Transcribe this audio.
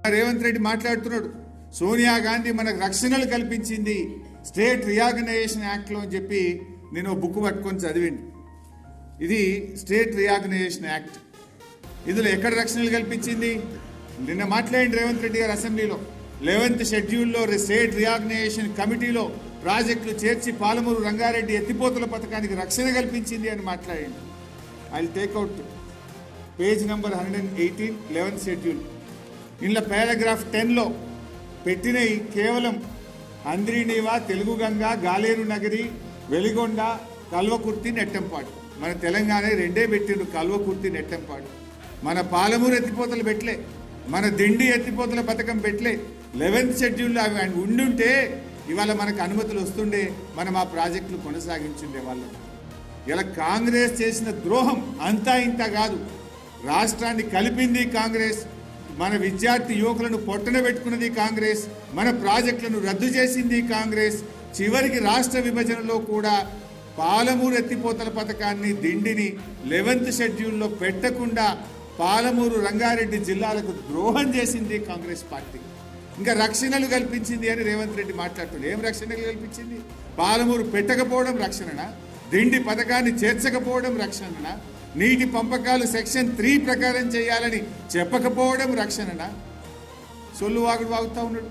రేవంత్ రెడ్డి మాట్లాడుతున్నాడు, సోనియా గాంధీ మనకు రక్షణలు కల్పించింది స్టేట్ రీఆర్గనైజేషన్ యాక్ట్లో అని చెప్పి నేను బుక్ పట్టుకొని చదివింది. ఇది స్టేట్ రీఆర్గనైజేషన్ యాక్ట్. ఇందులో ఎక్కడ రక్షణలు కల్పించింది? నిన్న మాట్లాడింది రేవంత్ రెడ్డి గారు అసెంబ్లీలో. 11th షెడ్యూల్లో స్టేట్ రీఆర్గనైజేషన్ కమిటీలో ప్రాజెక్టులు చేర్చి పాలమూరు రంగారెడ్డి ఎత్తిపోతల పథకానికి రక్షణ కల్పించింది అని మాట్లాడింది. I will take out page number 118, 11th schedule. ఇందులో పారాగ్రాఫ్ 10లో పెట్టినవి కేవలం అంద్రినీవా, తెలుగు గంగ, గాలేరు నగరి, వెలిగొండ, కల్వకుర్తి, నెట్టంపాడు. మన తెలంగాణ రెండే పెట్టిండు, కల్వకుర్తి, నెట్టంపాడు. మన పాలమూరు ఎత్తిపోతలు పెట్టలే, మన దిండి ఎత్తిపోతల పథకం పెట్టలే. 11th షెడ్యూల్లో అవి ఉండుంటే ఇవాళ మనకు అనుమతులు వస్తుండే, మనం ఆ ప్రాజెక్టులు కొనసాగించుండే వాళ్ళం. ఇలా కాంగ్రెస్ చేసిన ద్రోహం అంతా ఇంత కాదు. రాష్ట్రాన్ని కలిపింది కాంగ్రెస్, మన విద్యార్థి యువకులను పొట్టన పెట్టుకున్నది కాంగ్రెస్, మన ప్రాజెక్టులను రద్దు చేసింది కాంగ్రెస్. చివరికి రాష్ట్ర విభజనలో కూడా పాలమూరు ఎత్తిపోతల పథకాన్ని, దిండిని 11th షెడ్యూల్లో పెట్టకుండా పాలమూరు రంగారెడ్డి జిల్లాలకు ద్రోహం చేసింది కాంగ్రెస్ పార్టీ. ఇంకా రక్షణలు కల్పించింది అని రేవంత్ రెడ్డి మాట్లాడుతుంది. ఏం రక్షణలు కల్పించింది? పాలమూరు పెట్టకపోవడం రక్షణనా? దిండి పథకాన్ని చేర్చకపోవడం రక్షణనా? నీటి పంపకాలు సెక్షన్ 3 ప్రకారం చేయాలని చెప్పకపోవడం రక్షణనా? సొల్లు వాగుడు వాగుతూ ఉన్నాడు.